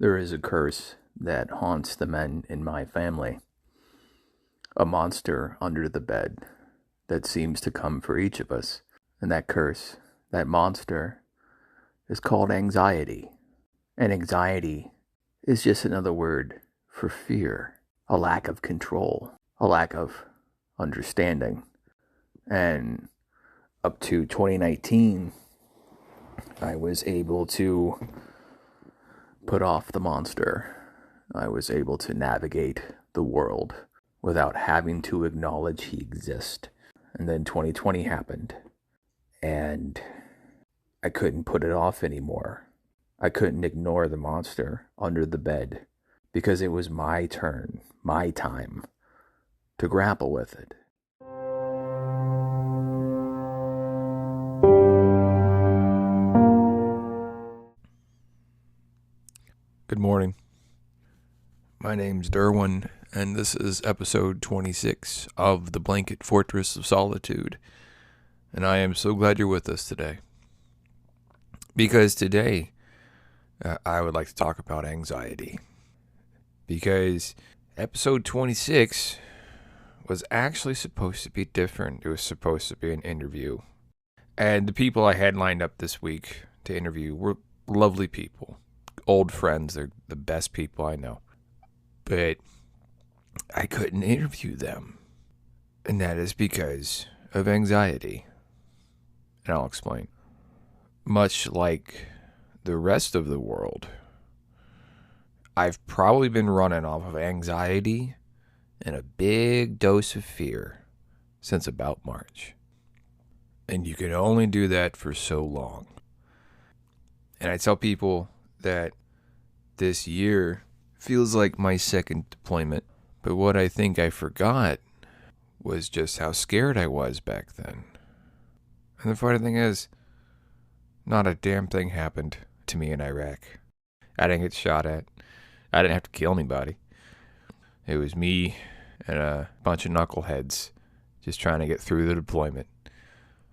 There is a curse that haunts the men in my family. A monster under the bed that seems to come for each of us. And that curse, that monster, is called anxiety. And anxiety is just another word for fear, a lack of control, a lack of understanding. And up to 2019, I was able to put off the monster. I was able to navigate the world without having to acknowledge he exists. And then 2020 happened, and I couldn't put it off anymore. I couldn't ignore the monster under the bed because it was my turn, my time to grapple with it. Good morning. My name's Derwin, and this is episode 26 of The Blanket Fortress of Solitude. And I am so glad you're with us today. Because today, I would like to talk about anxiety. Because episode 26 was actually supposed to be different. It was supposed to be an interview. And the people I had lined up this week to interview were lovely people. Old friends. They're the best people I know. But I couldn't interview them. And that is because of anxiety. And I'll explain. Much like the rest of the world, I've probably been running off of anxiety and a big dose of fear since about March. And you can only do that for so long. And I tell people that this year feels like my second deployment, but what I think I forgot was just how scared I was back then. And the funny thing is, not a damn thing happened to me in Iraq. I didn't get shot at. I didn't have to kill anybody. It was me and a bunch of knuckleheads just trying to get through the deployment.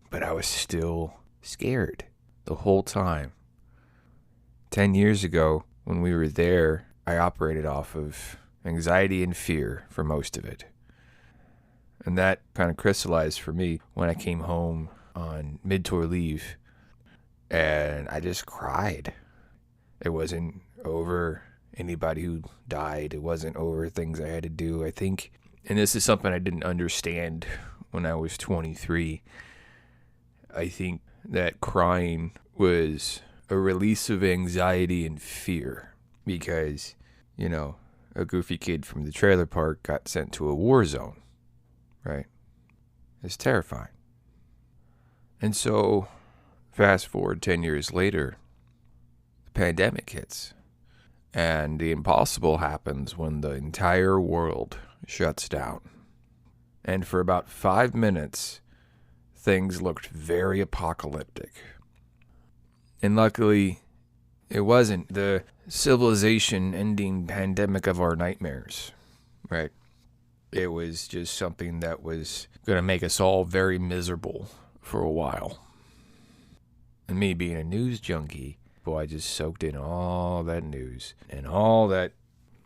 But I was still scared the whole time. 10 years ago, when we were there, I operated off of anxiety and fear for most of it. And that kind of crystallized for me when I came home on mid-tour leave. And I just cried. It wasn't over anybody who died. It wasn't over things I had to do. I think, and this is something I didn't understand when I was 23, I think that crying was a release of anxiety and fear because, a goofy kid from the trailer park got sent to a war zone, right? It's terrifying. And so, fast forward 10 years later, the pandemic hits. And the impossible happens when the entire world shuts down. And for about 5 minutes, things looked very apocalyptic. And luckily, it wasn't the civilization-ending pandemic of our nightmares, right? It was just something that was going to make us all very miserable for a while. And me being a news junkie, I just soaked in all that news and all that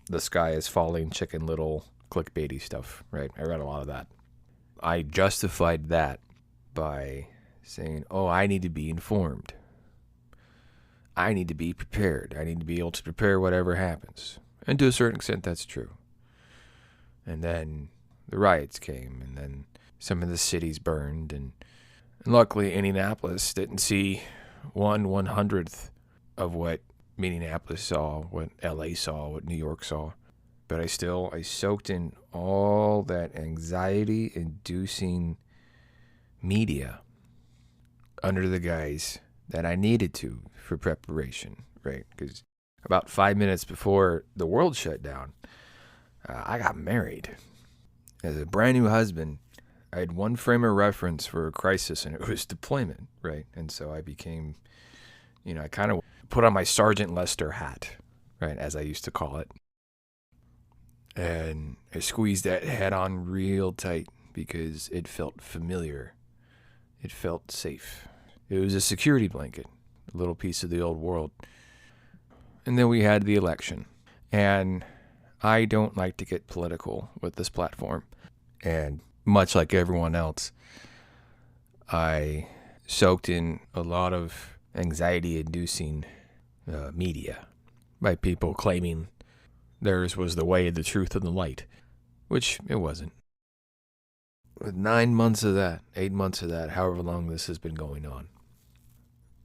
the sky is falling Chicken Little clickbaity stuff, right? I read a lot of that. I justified that by saying, I need to be informed. I need to be prepared. I need to be able to prepare whatever happens. And to a certain extent, that's true. And then the riots came, and then some of the cities burned, and luckily Indianapolis didn't see 1/100th of what Minneapolis saw, what LA saw, what New York saw. But I soaked in all that anxiety-inducing media under the guise that I needed to for preparation, right? Because about 5 minutes before the world shut down, I got married. As a brand new husband, I had one frame of reference for a crisis, and it was deployment, right? And so I became, I kind of put on my Sergeant Lester hat, right, as I used to call it. And I squeezed that hat on real tight because it felt familiar. It felt safe. It was a security blanket, a little piece of the old world. And then we had the election. And I don't like to get political with this platform. And much like everyone else, I soaked in a lot of anxiety-inducing media by people claiming theirs was the way, the truth, and the light, which it wasn't. With 9 months of that, 8 months of that, however long this has been going on.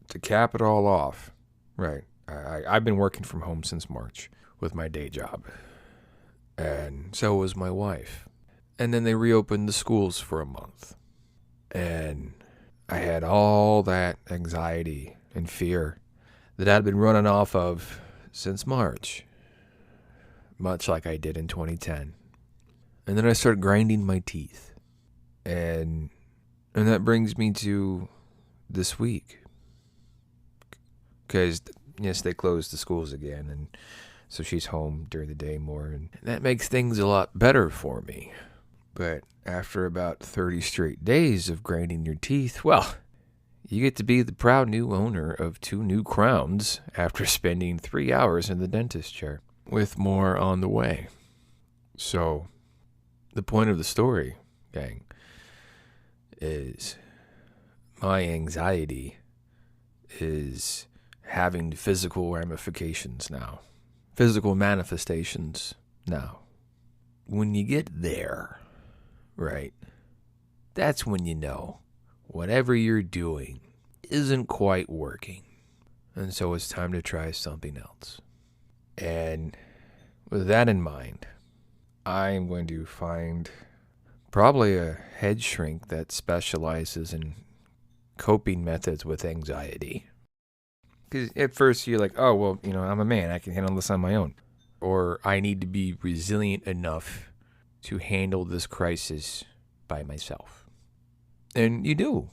To cap it all off, right, I've been working from home since March with my day job. And so was my wife. And then they reopened the schools for a month. And I had all that anxiety and fear that I'd been running off of since March, much like I did in 2010. And then I started grinding my teeth. And that brings me to this week. Because, yes, they closed the schools again, and so she's home during the day more, and that makes things a lot better for me. But after about 30 straight days of grinding your teeth, well, you get to be the proud new owner of 2 new crowns after spending 3 hours in the dentist chair, with more on the way. So, the point of the story, gang, is my anxiety is having physical ramifications now, physical manifestations now. When you get there, right, that's when you know whatever you're doing isn't quite working. And so it's time to try something else. And with that in mind, I'm going to find probably a head shrink that specializes in coping methods with anxiety. Because at first you're like, oh, well, I'm a man. I can handle this on my own. Or I need to be resilient enough to handle this crisis by myself. And you do,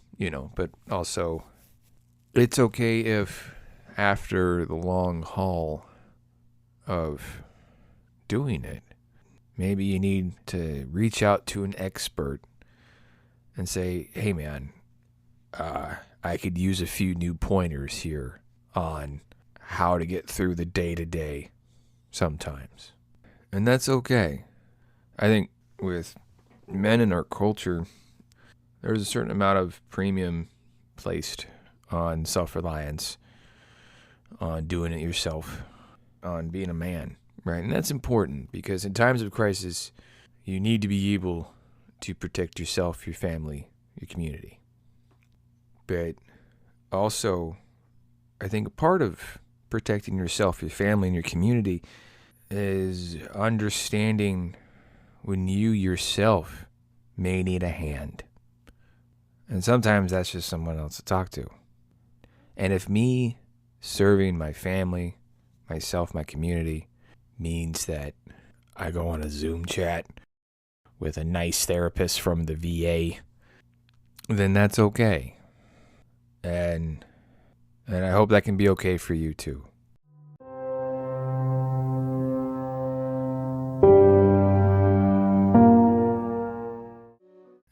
but also it's okay if after the long haul of doing it, maybe you need to reach out to an expert and say, hey, man, I could use a few new pointers here on how to get through the day-to-day sometimes. And that's okay. I think with men in our culture, there's a certain amount of premium placed on self-reliance, on doing it yourself, on being a man, right? And that's important because in times of crisis, you need to be able to protect yourself, your family, your community. But also, I think a part of protecting yourself, your family, and your community is understanding when you yourself may need a hand. And sometimes that's just someone else to talk to. And if me serving my family, myself, my community, means that I go on a Zoom chat with a nice therapist from the VA, then that's okay. And I hope that can be okay for you too.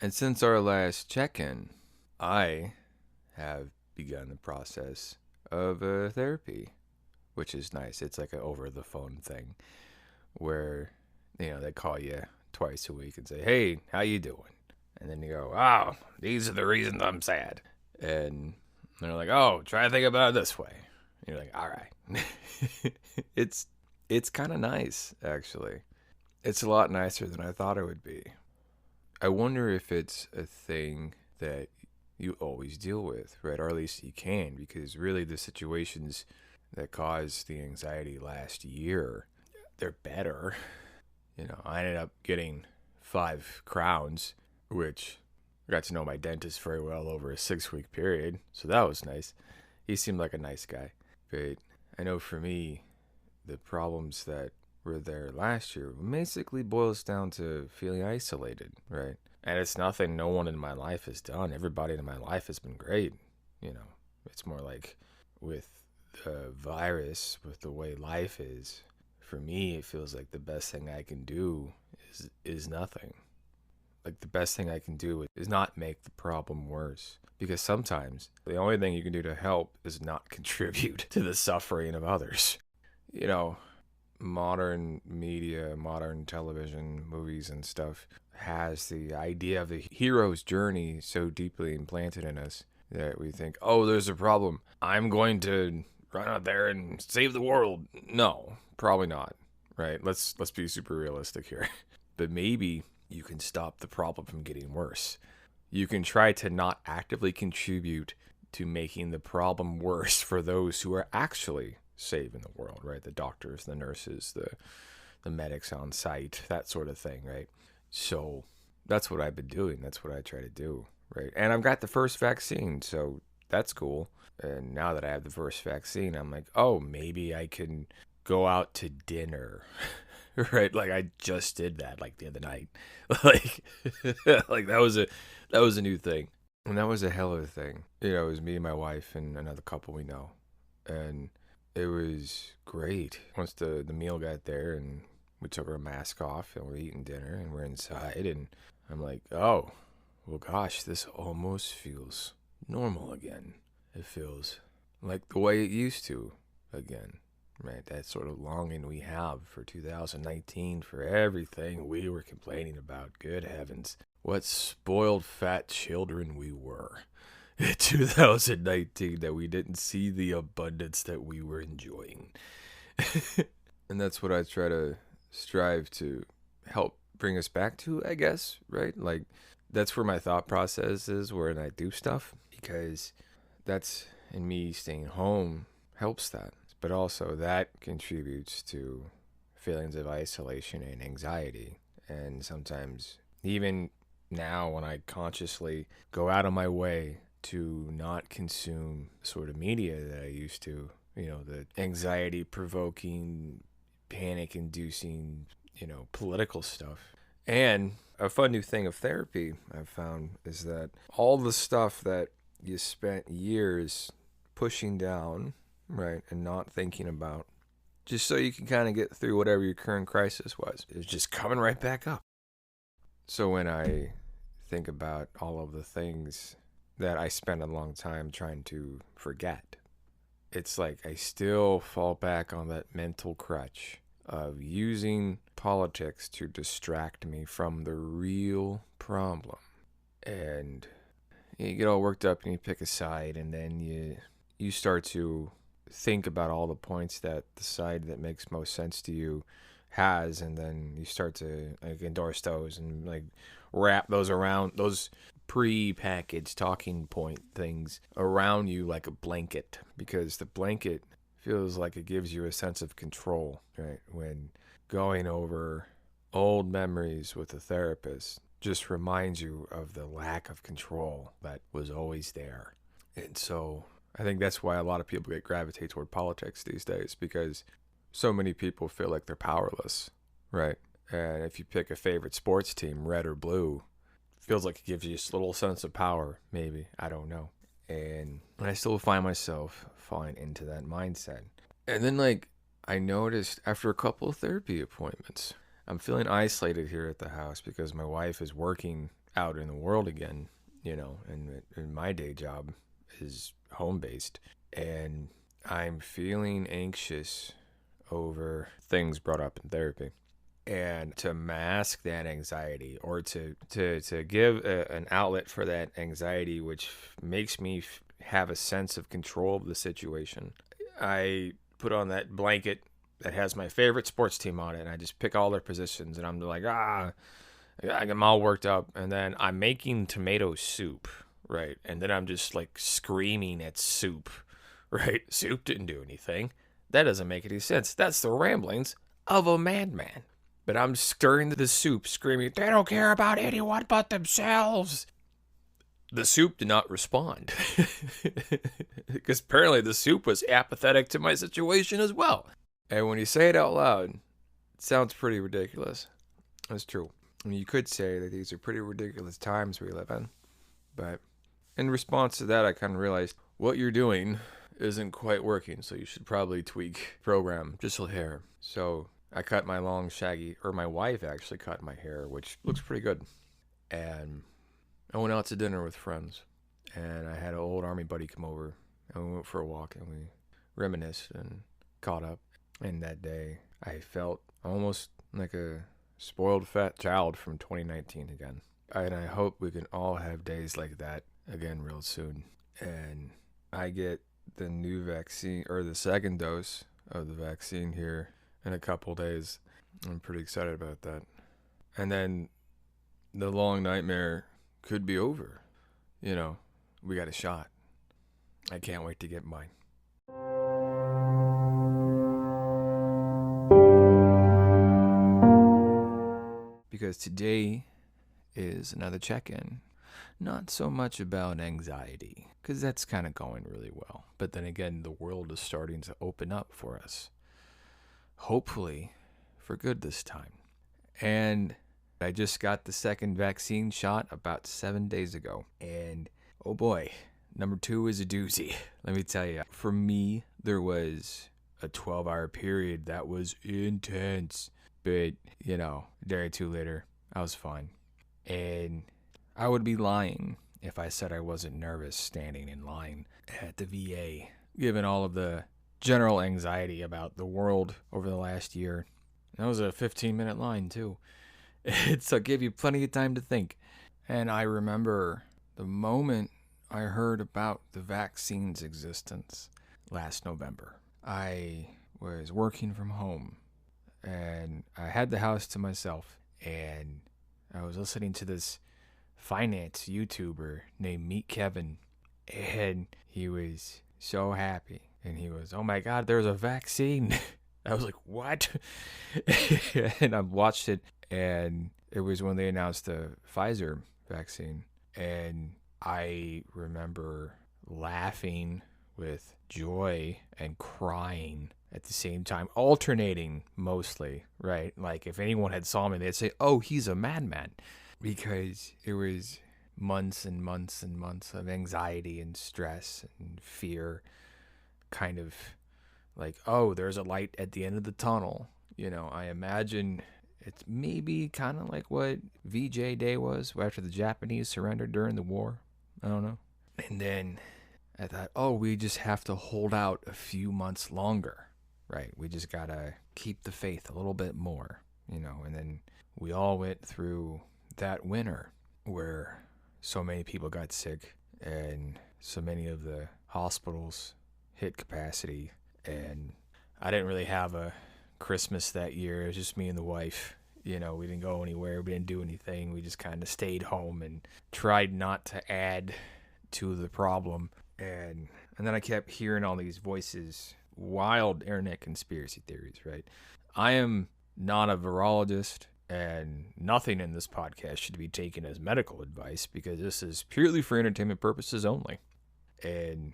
And since our last check-in, I have begun the process of therapy, which is nice. It's like an over-the-phone thing where, they call you twice a week and say, hey, how you doing? And then you go, oh, these are the reasons I'm sad. And they're like, oh, try to think about it this way. And you're like, all right. It's kind of nice, actually. It's a lot nicer than I thought it would be. I wonder if it's a thing that you always deal with, right? Or at least you can, because really the situations that caused the anxiety last year, they're better. I ended up getting 5 crowns, which I got to know my dentist very well over a 6-week period, so that was nice. He seemed like a nice guy. But I know for me, the problems that were there last year basically boils down to feeling isolated, right? And it's nothing no one in my life has done. Everybody in my life has been great. It's more like with the virus, with the way life is, for me, it feels like the best thing I can do is nothing. Like the best thing I can do is not make the problem worse. Because sometimes the only thing you can do to help is not contribute to the suffering of others. you know, modern media, modern television, movies, and stuff has the idea of the hero's journey so deeply implanted in us that we think, oh, there's a problem, I'm going to run out there and save the world. No, probably not. Right? Let's be super realistic here. But maybe you can stop the problem from getting worse. You can try to not actively contribute to making the problem worse for those who are actually saving the world, right? The doctors, the nurses, the medics on site, that sort of thing, right? So that's what I've been doing. That's what I try to do, right? And I've got the first vaccine, so that's cool. And now that I have the first vaccine, I'm like, oh, maybe I can go out to dinner. Right? Like I just did that like the other night. Like like that was a new thing. And that was a hell of a thing. You know, it was me and my wife and another couple we know. And it was great. Once the meal got there and we took our mask off and we're eating dinner and we're inside and I'm like, oh, well gosh, this almost feels normal again. It feels like the way it used to again. Right, that sort of longing we have for 2019 for everything we were complaining about. Good heavens, what spoiled fat children we were in 2019 that we didn't see the abundance that we were enjoying. And that's what I try to strive to help bring us back to, I guess, right? Like, that's where my thought process is when I do stuff, because that's in me staying home helps that. But also that contributes to feelings of isolation and anxiety. And sometimes, even now, when I consciously go out of my way to not consume sort of media that I used to, you know, the anxiety provoking, panic inducing, you know, political stuff. And a fun new thing of therapy I've found is that all the stuff that you spent years pushing down, right, and not thinking about, just so you can kind of get through whatever your current crisis was, is just coming right back up. So when I think about all of the things that I spent a long time trying to forget, it's like I still fall back on that mental crutch of using politics to distract me from the real problem. And you get all worked up and you pick a side, and then you start to think about all the points that the side that makes most sense to you has, and then you start to like endorse those and like wrap those around those pre-packaged talking point things around you like a blanket, because the blanket feels like it gives you a sense of control, right? When going over old memories with a therapist just reminds you of the lack of control that was always there. And so I think that's why a lot of people gravitate toward politics these days, because so many people feel like they're powerless, right? And if you pick a favorite sports team, red or blue, feels like it gives you a little sense of power, maybe. I don't know. And I still find myself falling into that mindset. And then, like, I noticed after a couple of therapy appointments, I'm feeling isolated here at the house because my wife is working out in the world again, you know, and my day job is home based. And I'm feeling anxious over things brought up in therapy. And to mask that anxiety, or to give an outlet for that anxiety, which makes me have a sense of control of the situation, I put on that blanket that has my favorite sports team on it, and I just pick all their positions, and I'm like, I'm all worked up, and then I'm making tomato soup, right? And then I'm just like screaming at soup, right? Soup didn't do anything. That doesn't make any sense. That's the ramblings of a madman. But I'm stirring the soup, screaming, they don't care about anyone but themselves. The soup did not respond. Because apparently the soup was apathetic to my situation as well. And when you say it out loud, it sounds pretty ridiculous. That's true. I mean, you could say that these are pretty ridiculous times we live in. But in response to that, I kind of realized what you're doing isn't quite working, so you should probably tweak program just a hair. So I cut my long shaggy, or my wife actually cut my hair, which looks pretty good. And I went out to dinner with friends, and I had an old army buddy come over, and we went for a walk, and we reminisced and caught up. And that day, I felt almost like a spoiled fat child from 2019 again. And I hope we can all have days like that again real soon. And I get the new vaccine, or the second dose of the vaccine here in a couple days. I'm pretty excited about that. And then the long nightmare could be over. We got a shot. I can't wait to get mine. Because today is another check-in. Not so much about anxiety, because that's kind of going really well. But then again, the world is starting to open up for us. Hopefully, for good this time. And I just got the second vaccine shot about 7 days ago. And oh boy, number 2 is a doozy. Let me tell you, for me, there was a 12-hour period that was intense. But, a day or two later, I was fine. And I would be lying if I said I wasn't nervous standing in line at the VA, given all of the general anxiety about the world over the last year. That was a 15-minute line, too. So it gave you plenty of time to think. And I remember the moment I heard about the vaccine's existence last November. I was working from home, and I had the house to myself, and I was listening to this finance YouTuber named Meet Kevin, and he was so happy. And he was, oh my God, there's a vaccine. I was like, what? And I watched it, and it was when they announced the Pfizer vaccine. And I remember laughing with joy and crying at the same time, alternating mostly, right? Like if anyone had saw me, they'd say, oh, he's a madman. Because it was months and months and months of anxiety and stress and fear, kind of like, oh, there's a light at the end of the tunnel. I imagine it's maybe kind of like what VJ Day was after the Japanese surrendered during the war. I don't know. And then I thought, oh, we just have to hold out a few months longer, right? We just got to keep the faith a little bit more, and then we all went through that winter where so many people got sick and so many of the hospitals hit capacity. And I didn't really have a Christmas that year. It was just me and the wife. We didn't go anywhere. We didn't do anything. We just kind of stayed home and tried not to add to the problem. And then I kept hearing all these voices, wild internet conspiracy theories, right? I am not a virologist, and nothing in this podcast should be taken as medical advice because this is purely for entertainment purposes only. And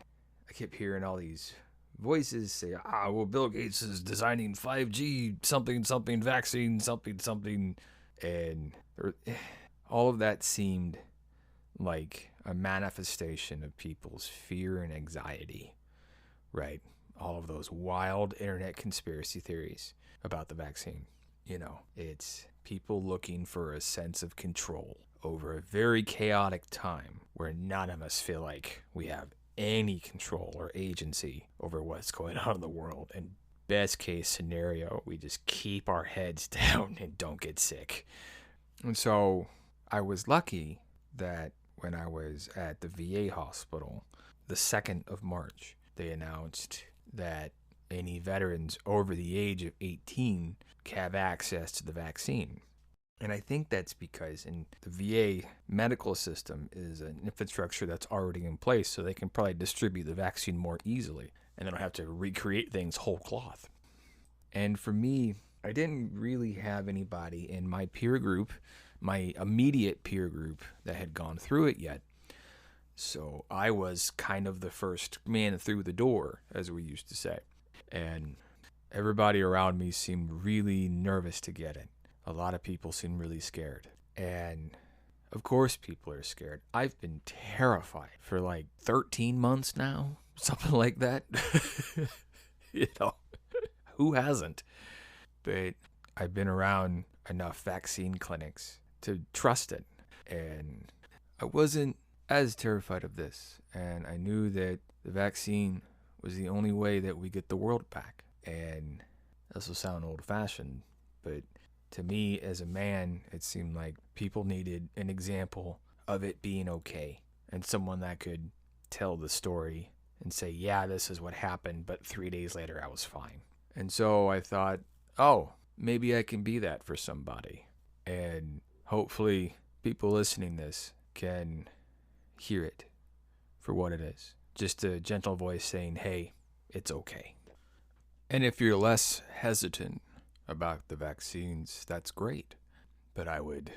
I kept hearing all these voices say, well, Bill Gates is designing 5G something vaccine something. And all of that seemed like a manifestation of people's fear and anxiety, right? All of those wild internet conspiracy theories about the vaccine. It's people looking for a sense of control over a very chaotic time where none of us feel like we have any control or agency over what's going on in the world. And best case scenario, we just keep our heads down and don't get sick. And so I was lucky that when I was at the VA hospital, the 2nd of March, they announced that any veterans over the age of 18 have access to the vaccine. And I think that's because in the VA medical system is an infrastructure that's already in place, so they can probably distribute the vaccine more easily, and they don't have to recreate things whole cloth. And for me, I didn't really have anybody in my peer group, my immediate peer group, that had gone through it yet. So I was kind of the first man through the door, as we used to say. And everybody around me seemed really nervous to get it. A lot of people seemed really scared. And of course people are scared. I've been terrified for like 13 months now, something like that. Who hasn't? But I've been around enough vaccine clinics to trust it. And I wasn't as terrified of this. And I knew that the vaccine was the only way that we get the world back. And This will sound old-fashioned, but to me, as a man, it seemed like people needed an example of it being okay, and someone that could tell the story and say, yeah, this is what happened, but 3 days later I was fine. And so I thought, oh, maybe I can be that for somebody. And hopefully people listening to this can hear it for what it is. Just a gentle voice saying, hey, it's okay. And if you're less hesitant about the vaccines, that's great. But I would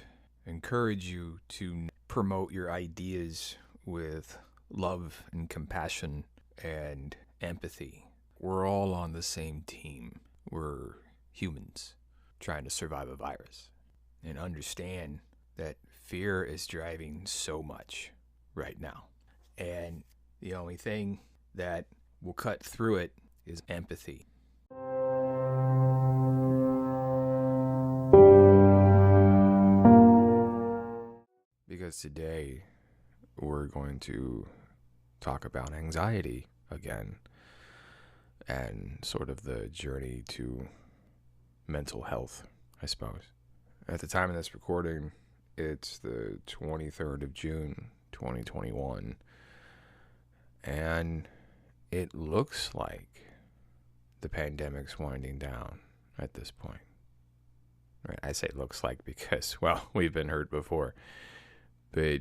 encourage you to promote your ideas with love and compassion and empathy. We're all on the same team. We're humans trying to survive a virus. And understand that fear is driving so much right now. And the only thing that will cut through it is empathy. Because today we're going to talk about anxiety again and sort of the journey to mental health, I suppose. At the time of this recording, it's the 23rd of June, 2021, and it looks like the pandemic's winding down at this point. Right? I say looks like because, well, we've been hurt before, but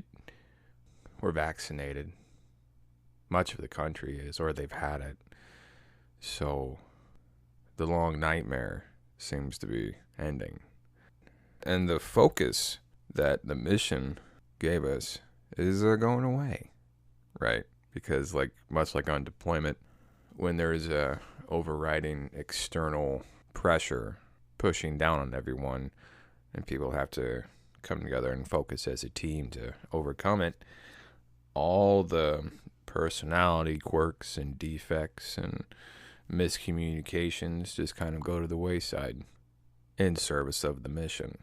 we're vaccinated. Much of the country is, or they've had it. So the long nightmare seems to be ending. And the focus that the mission gave us is going away, right? Because much like on deployment, when there is a overriding external pressure pushing down on everyone and people have to come together and focus as a team to overcome it, all the personality quirks and defects and miscommunications just kind of go to the wayside in service of the mission,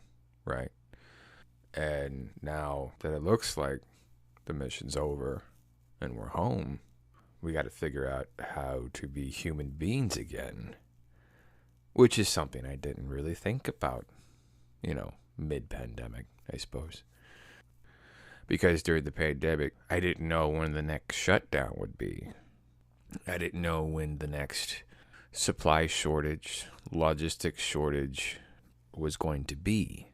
right? And now that it looks like the mission's over and we're home, we got to figure out how to be human beings again, which is something I didn't really think about, mid-pandemic, I suppose. Because during the pandemic, I didn't know when the next shutdown would be. I didn't know when the next supply shortage, logistics shortage was going to be.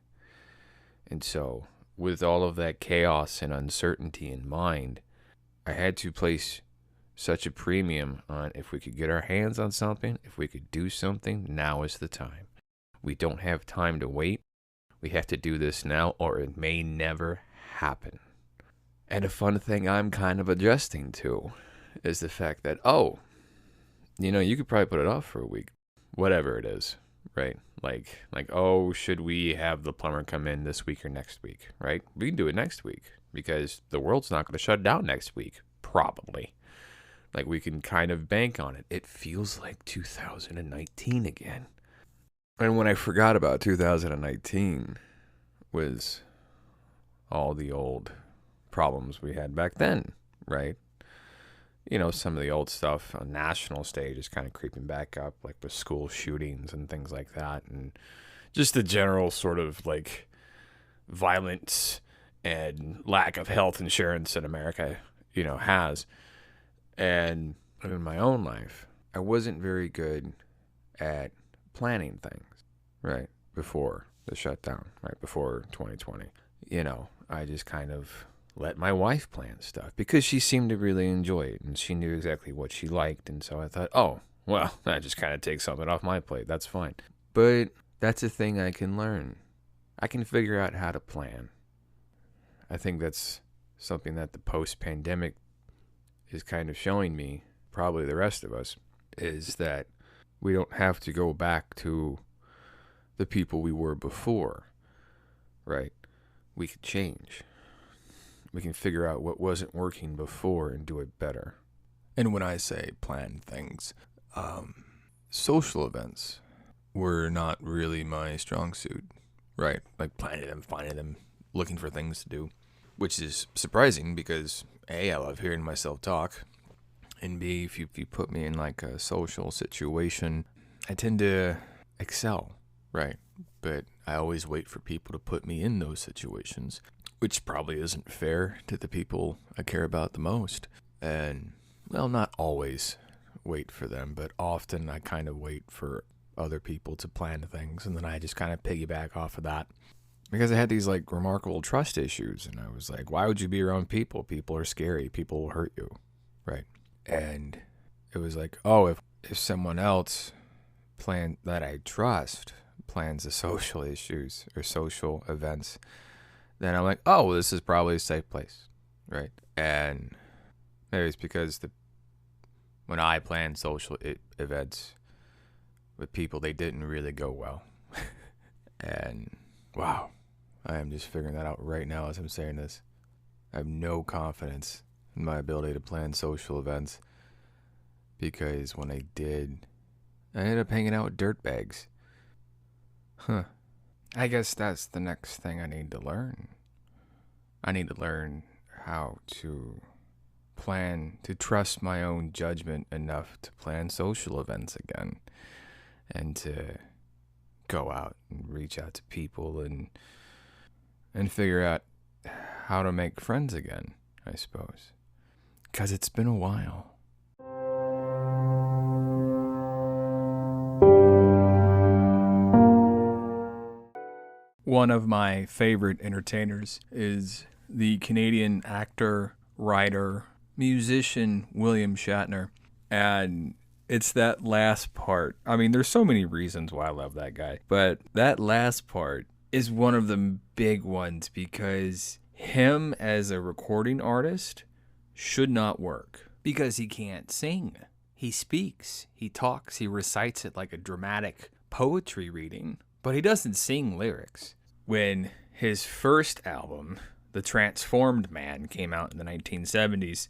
And so, with all of that chaos and uncertainty in mind, I had to place such a premium on if we could get our hands on something, if we could do something, now is the time. We don't have time to wait. We have to do this now or it may never happen. And a fun thing I'm kind of adjusting to is the fact that, you could probably put it off for a week, whatever it is, right? Should we have the plumber come in this week or next week, right? We can do it next week because the world's not going to shut down next week, probably. We can kind of bank on it. It feels like 2019 again. And when I forgot about 2019 was all the old problems we had back then, right? Some of the old stuff on national stage is kind of creeping back up, like with school shootings and things like that. And just the general sort of violence and lack of health insurance that America, has. And in my own life, I wasn't very good at planning things, right? Before the shutdown, right? Before 2020. I just kind of let my wife plan stuff because she seemed to really enjoy it and she knew exactly what she liked. And so I thought, that just kind of takes something off my plate. That's fine. But that's a thing I can learn. I can figure out how to plan. I think that's something that the post-pandemic is kind of showing me, probably the rest of us, is that we don't have to go back to the people we were before, right? We can change. We can figure out what wasn't working before and do it better. And when I say plan things, social events were not really my strong suit, right? Planning them, finding them, looking for things to do, which is surprising because A, I love hearing myself talk, and B, if you put me in a social situation, I tend to excel, right? But I always wait for people to put me in those situations, which probably isn't fair to the people I care about the most. And, well, not always wait for them, but often I kind of wait for other people to plan things, and then I just kind of piggyback off of that. Because I had these like remarkable trust issues, and I was like, why would you be around people? People are scary. People will hurt you, right? And it was like, oh, if someone else that I trust plans the social issues or social events, then I'm like, oh, well, this is probably a safe place, right? And maybe it's because when I planned social events with people, they didn't really go well. And wow, I am just figuring that out right now as I'm saying this. I have no confidence in my ability to plan social events because when I did, I ended up hanging out with dirtbags. I guess that's the next thing I need to learn. I need to learn how to plan, to trust my own judgment enough to plan social events again, and to go out and reach out to people and figure out how to make friends again, I suppose. 'Cause it's been a while. One of my favorite entertainers is the Canadian actor, writer, musician William Shatner. And it's that last part. I mean, there's so many reasons why I love that guy, but that last part is one of the big ones because him as a recording artist should not work because he can't sing. He speaks, he talks, he recites it like a dramatic poetry reading, but he doesn't sing lyrics. When his first album, The Transformed Man, came out in the 1970s,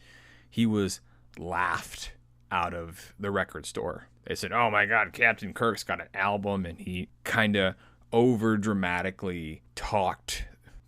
he was laughed out of the record store. They said, oh my God, Captain Kirk's got an album, and he kind of over dramatically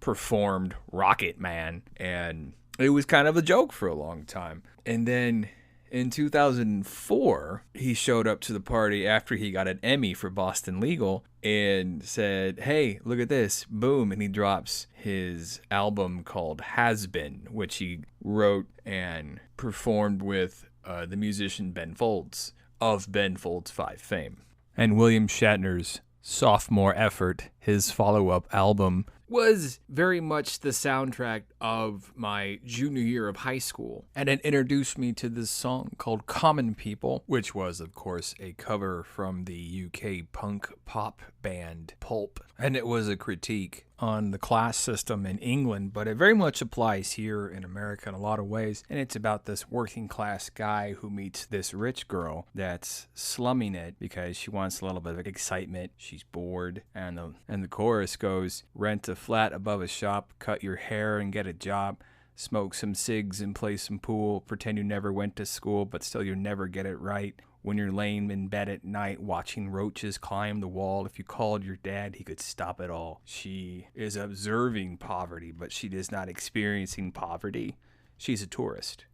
performed Rocket Man, and it was kind of a joke for a long time. And then in 2004, he showed up to the party after he got an Emmy for Boston Legal and said, hey, look at this, boom, and he drops his album called Has Been, which he wrote and performed with the musician Ben Folds of Ben Folds 5 fame. And William Shatner's sophomore effort, his follow-up album, was very much the soundtrack of my junior year of high school. And it introduced me to this song called Common People, which was, of course, a cover from the UK punk pop band Pulp. And it was a critique on the class system in England, but it very much applies here in America in a lot of ways. And it's about this working class guy who meets this rich girl that's slumming it because she wants a little bit of excitement. She's bored. And the chorus goes, rent a flat above a shop, cut your hair and get a job, smoke some cigs and play some pool, pretend you never went to school, but still you never get it right. When you're laying in bed at night watching roaches climb the wall, if you called your dad, he could stop it all. She is observing poverty, but she is not experiencing poverty. She's a tourist.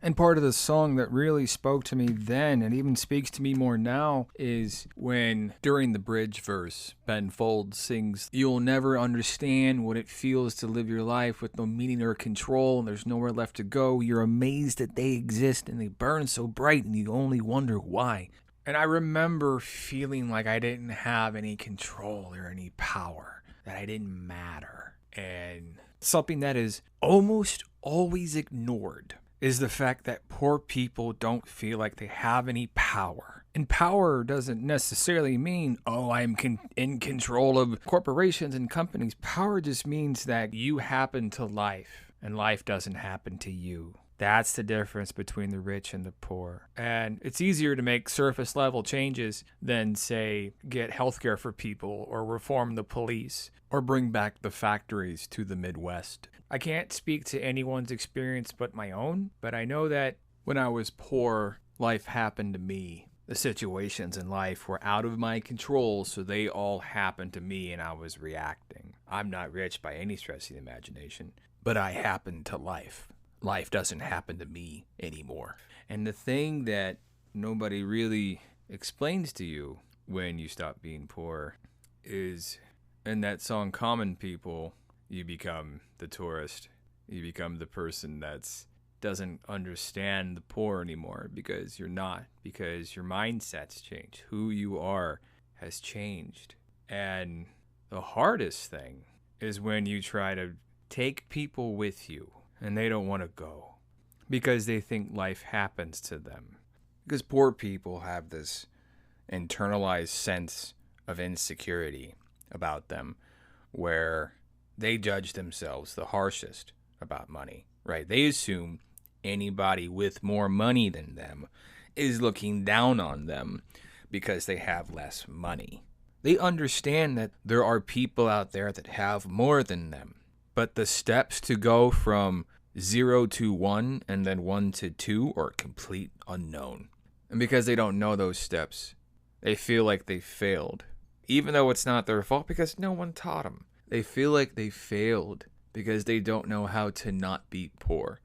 And part of the song that really spoke to me then, and even speaks to me more now, is when, during the bridge verse, Ben Folds sings, you'll never understand what it feels to live your life with no meaning or control, and there's nowhere left to go. You're amazed that they exist, and they burn so bright, and you only wonder why. And I remember feeling like I didn't have any control or any power, that I didn't matter. And something that is almost always ignored is the fact that poor people don't feel like they have any power. And power doesn't necessarily mean, oh, I'm in control of corporations and companies. Power just means that you happen to life, and life doesn't happen to you. That's the difference between the rich and the poor. And it's easier to make surface level changes than, say, get healthcare for people or reform the police or bring back the factories to the Midwest. I can't speak to anyone's experience but my own, but I know that when I was poor, life happened to me. The situations in life were out of my control, so they all happened to me and I was reacting. I'm not rich by any stretch of the imagination, but I happened to life. Life doesn't happen to me anymore. And the thing that nobody really explains to you when you stop being poor is in that song Common People, you become the tourist. You become the person that's doesn't understand the poor anymore because you're not, because your mindset's changed. Who you are has changed. And the hardest thing is when you try to take people with you and they don't want to go because they think life happens to them. Because poor people have this internalized sense of insecurity about them where they judge themselves the harshest about money, right? They assume anybody with more money than them is looking down on them because they have less money. They understand that there are people out there that have more than them, but the steps to go from 0 to 1 and then 1 to 2 are complete unknown. And because they don't know those steps, they feel like they failed, even though it's not their fault because no one taught them. They feel like they failed because they don't know how to not be poor.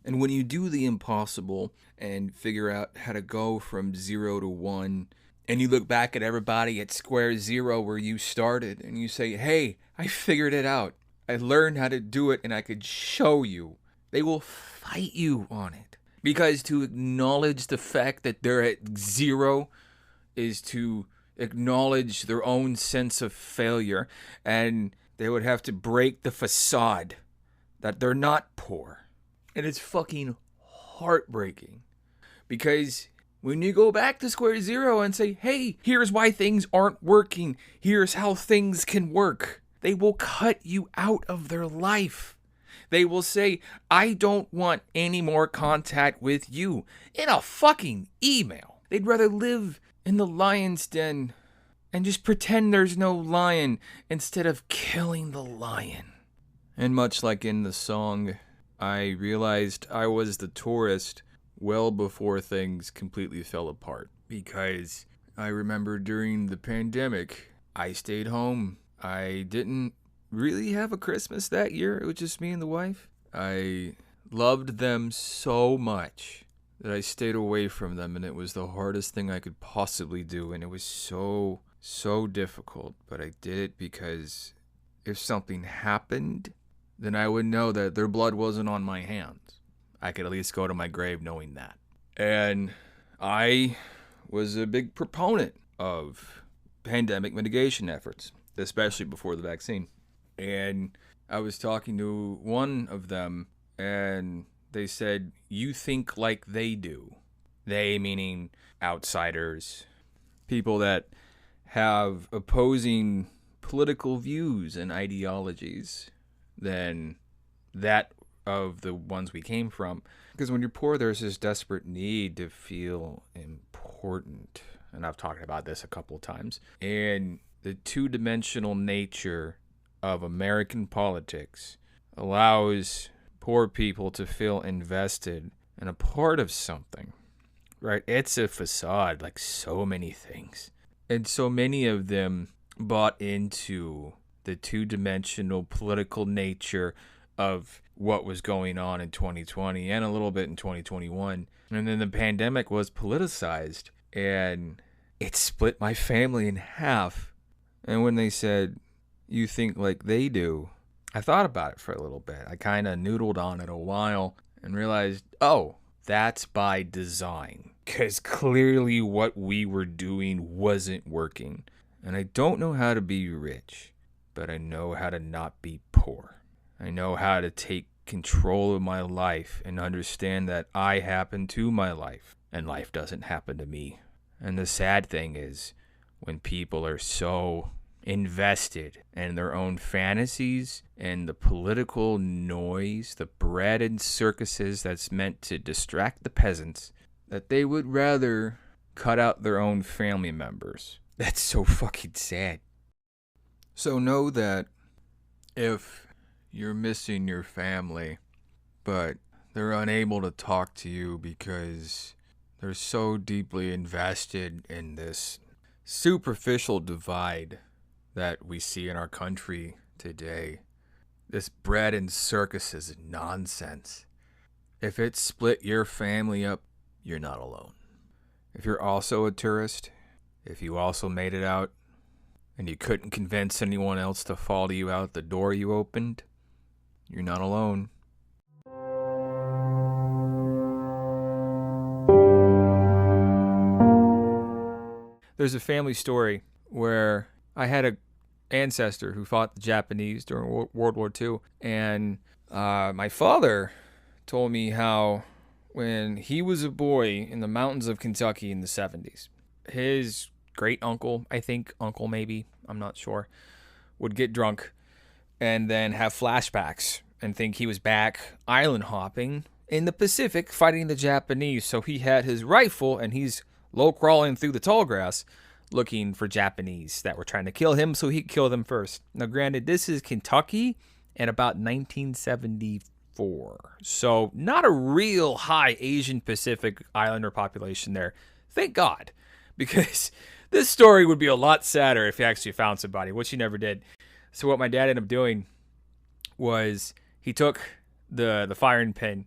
And when you do the impossible and figure out how to go from 0 to 1, and you look back at everybody at square 0 where you started, and you say, hey, I figured it out. I learned how to do it, and I could show you. They will fight you on it. Because to acknowledge the fact that they're at 0 is to acknowledge their own sense of failure, and they would have to break the facade that they're not poor. And it's fucking heartbreaking. Because when you go back to square 0 and say, hey, here's why things aren't working, here's how things can work, they will cut you out of their life. They will say, I don't want any more contact with you in a fucking email. They'd rather live in the lion's den and just pretend there's no lion instead of killing the lion. And much like in the song, I realized I was the tourist well before things completely fell apart. Because I remember during the pandemic, I stayed home. I didn't really have a Christmas that year. It was just me and the wife. I loved them so much that I stayed away from them, and it was the hardest thing I could possibly do, and it was so difficult, but I did it because if something happened, then I would know that their blood wasn't on my hands. I could at least go to my grave knowing that. And I was a big proponent of pandemic mitigation efforts, especially before the vaccine. And I was talking to one of them, and they said, you think like they do. They meaning outsiders, people that have opposing political views and ideologies than that of the ones we came from. Because when you're poor, there's this desperate need to feel important. And I've talked about this a couple of times. And the two-dimensional nature of American politics allows poor people to feel invested and a part of something, right? It's a facade, like so many things. And so many of them bought into the two-dimensional political nature of what was going on in 2020 and a little bit in 2021. And then the pandemic was politicized, and it split my family in half. And when they said, you think like they do, I thought about it for a little bit. I kind of noodled on it a while and realized, oh, that's by design. Because clearly what we were doing wasn't working. And I don't know how to be rich, but I know how to not be poor. I know how to take control of my life and understand that I happen to my life and life doesn't happen to me. And the sad thing is when people are so invested in their own fantasies and the political noise, the bread and circuses that's meant to distract the peasants, that they would rather cut out their own family members. That's so fucking sad. So know that if you're missing your family, but they're unable to talk to you because they're so deeply invested in this superficial divide that we see in our country today, this bread and circuses is nonsense. If it split your family up, you're not alone. If you're also a tourist, if you also made it out and you couldn't convince anyone else to follow you out the door you opened, you're not alone. There's a family story where I had an ancestor who fought the Japanese during World War II, and my father told me how when he was a boy in the mountains of Kentucky in the 70s, his great uncle, I think, uncle maybe, I'm not sure, would get drunk and then have flashbacks and think he was back island hopping in the Pacific fighting the Japanese. So he had his rifle and he's low crawling through the tall grass looking for Japanese that were trying to kill him so he could kill them first. Now, granted, this is Kentucky in about 1974. So not a real high Asian Pacific Islander population there. Thank God. Because this story would be a lot sadder if he actually found somebody, which he never did. So what my dad ended up doing was he took the firing pin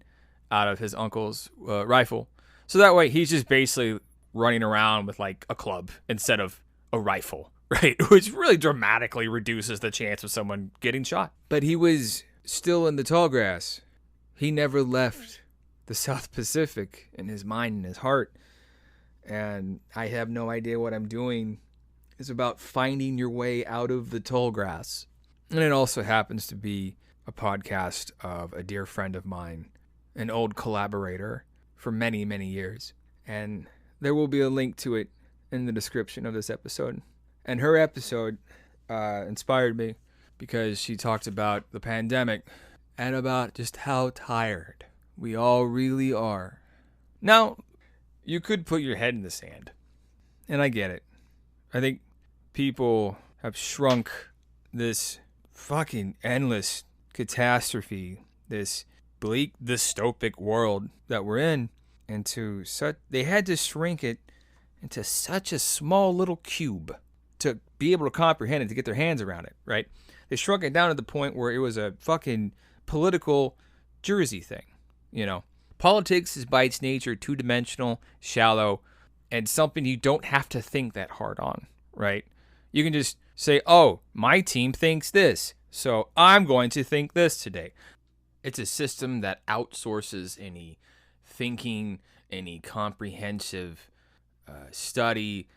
out of his uncle's rifle. So that way he's just basically running around with like a club instead of a rifle, right? Which really dramatically reduces the chance of someone getting shot. But he was still in the tall grass. He never left the South Pacific in his mind and his heart. And I have no idea what I'm doing. It's about finding your way out of the tall grass. And it also happens to be a podcast of a dear friend of mine, an old collaborator for many, many years. And there will be a link to it in the description of this episode. And her episode inspired me because she talked about the pandemic and about just how tired we all really are. Now, you could put your head in the sand, and I get it. I think people have shrunk this fucking endless catastrophe, this bleak dystopic world that we're in, into such, they had to shrink it into such a small little cube to be able to comprehend it, to get their hands around it, right? They shrunk it down to the point where it was a fucking political Jersey thing, you know? Politics is by its nature two-dimensional, shallow, and something you don't have to think that hard on, right? You can just say, oh, my team thinks this, so I'm going to think this today. It's a system that outsources any thinking, any comprehensive study,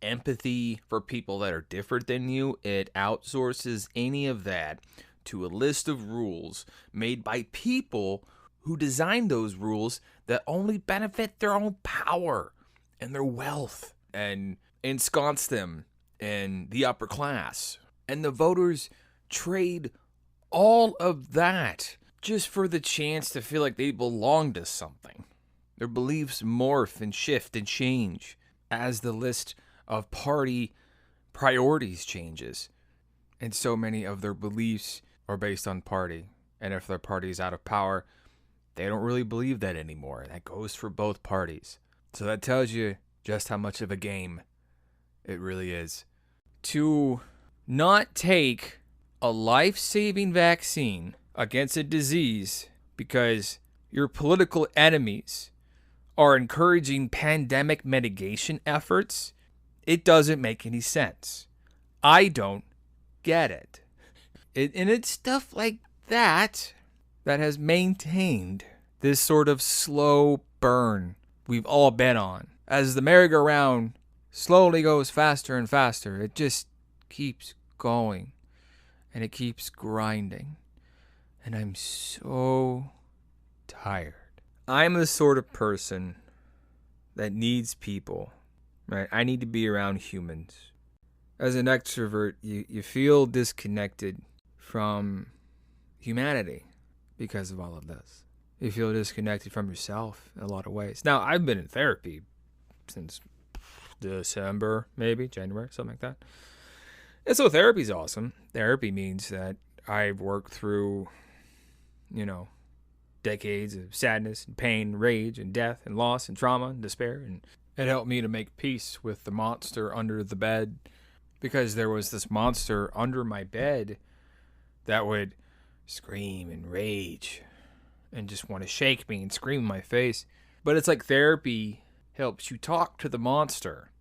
empathy for people that are different than you. It outsources any of that to a list of rules made by people who designed those rules that only benefit their own power and their wealth and ensconce them in the upper class. And the voters trade all of that just for the chance to feel like they belong to something. Their beliefs morph and shift and change as the list of party priorities changes. And so many of their beliefs are based on party. And if their party is out of power, they don't really believe that anymore. That goes for both parties. So that tells you just how much of a game it really is. To not take a life-saving vaccine against a disease because your political enemies are encouraging pandemic mitigation efforts, it doesn't make any sense. I don't get it. And it's stuff like that has maintained this sort of slow burn we've all been on. As the merry-go-round slowly goes faster and faster, it just keeps going. And it keeps grinding. And I'm so tired. I'm the sort of person that needs people, right? I need to be around humans. As an extrovert, you feel disconnected from humanity because of all of this. You feel disconnected from yourself in a lot of ways. Now, I've been in therapy since December, maybe, January, something like that. And so therapy's awesome. Therapy means that I've worked through, decades of sadness and pain, rage and death and loss and trauma and despair. And it helped me to make peace with the monster under the bed, because there was this monster under my bed that would scream and rage and just want to shake me and scream in my face. But it's like therapy helps you talk to the monster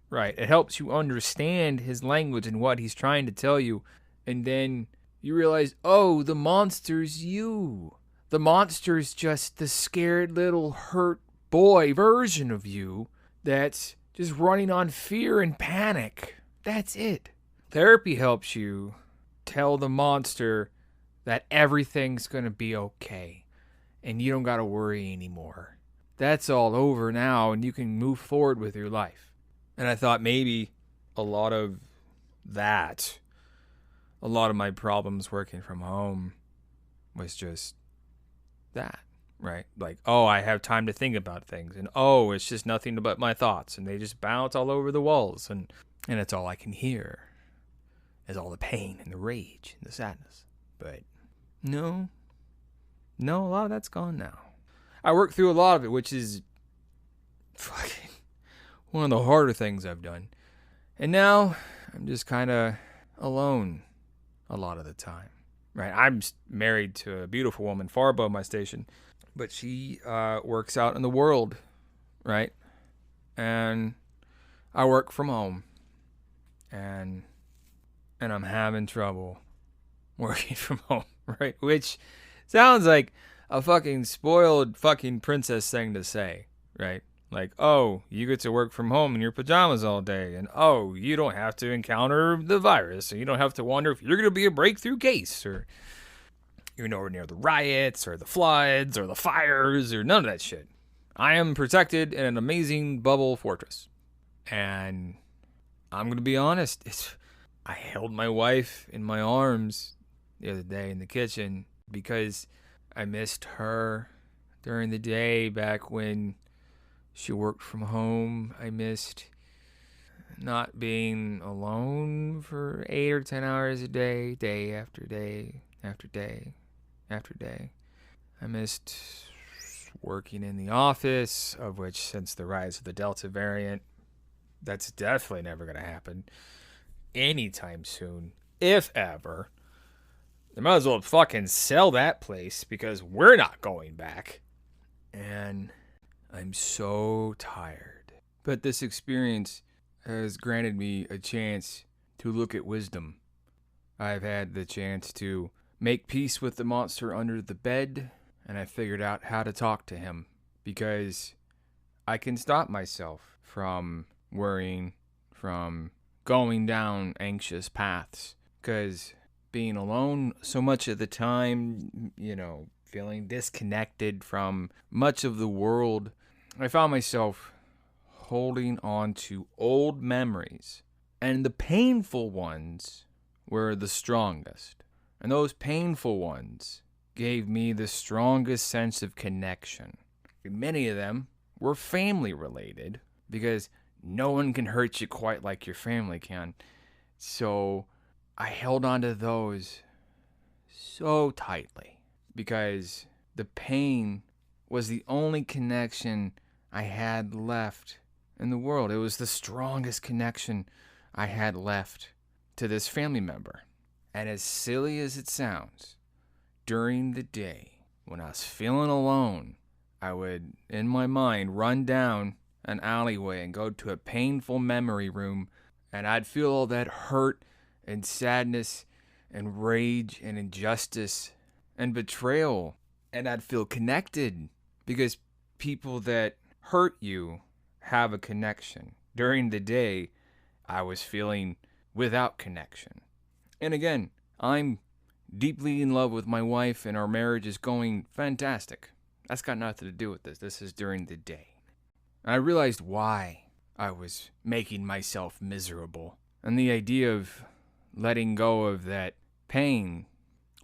right? It helps you understand his language and what he's trying to tell you. And then you realize, oh, the monster's you. The monster's just the scared little hurt boy version of you that's just running on fear and panic. That's it. Therapy helps you tell the monster that everything's going to be okay and you don't got to worry anymore. That's all over now and you can move forward with your life. And I thought maybe a lot of my problems working from home was just that, right? Like, oh, I have time to think about things, and oh, it's just nothing but my thoughts, and they just bounce all over the walls, and it's all I can hear is all the pain and the rage and the sadness. But no, a lot of that's gone now. I worked through a lot of it, which is fucking one of the harder things I've done. And now I'm just kind of alone a lot of the time, right? I'm married to a beautiful woman far above my station, but she works out in the world, right? And I work from home, and I'm having trouble working from home, right? Which sounds like a fucking spoiled fucking princess thing to say, right? Like, oh, you get to work from home in your pajamas all day, and oh, you don't have to encounter the virus, and you don't have to wonder if you're going to be a breakthrough case, or you're nowhere near the riots, or the floods, or the fires, or none of that shit. I am protected in an amazing bubble fortress. And I'm going to be honest, I held my wife in my arms the other day in the kitchen because I missed her during the day back when she worked from home. I missed not being alone for 8 or 10 hours a day, day after day, after day, after day. I missed working in the office, of which since the rise of the Delta variant, that's definitely never going to happen anytime soon, if ever. They might as well fucking sell that place because we're not going back. And I'm so tired. But this experience has granted me a chance to look at wisdom. I've had the chance to make peace with the monster under the bed, and I figured out how to talk to him because I can stop myself from worrying, from going down anxious paths, because being alone so much of the time, feeling disconnected from much of the world, I found myself holding on to old memories, and the painful ones were the strongest. And those painful ones gave me the strongest sense of connection. Many of them were family related because no one can hurt you quite like your family can. So I held on to those so tightly because the pain was the only connection I had left in the world. It was the strongest connection I had left to this family member. And as silly as it sounds, during the day, when I was feeling alone, I would, in my mind, run down an alleyway and go to a painful memory room, and I'd feel all that hurt and sadness and rage and injustice and betrayal. And I'd feel connected because people that hurt you have a connection. During the day, I was feeling without connection. And again, I'm deeply in love with my wife and our marriage is going fantastic. That's got nothing to do with this. This is during the day. And I realized why I was making myself miserable. And the idea of letting go of that pain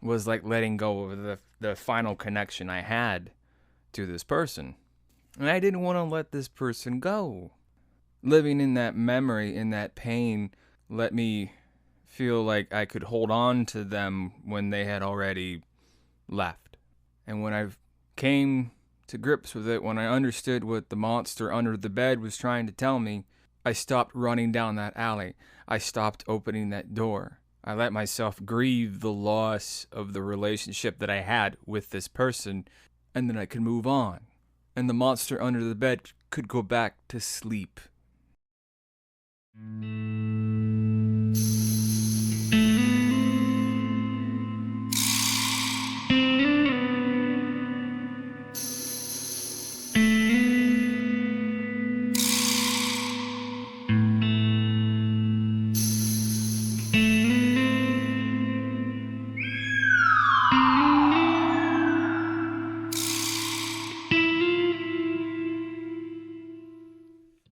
was like letting go of the final connection I had to this person. And I didn't want to let this person go. Living in that memory, in that pain, let me feel like I could hold on to them when they had already left. And when I came to grips with it, when I understood what the monster under the bed was trying to tell me, I stopped running down that alley. I stopped opening that door. I let myself grieve the loss of the relationship that I had with this person, and then I could move on. And the monster under the bed could go back to sleep.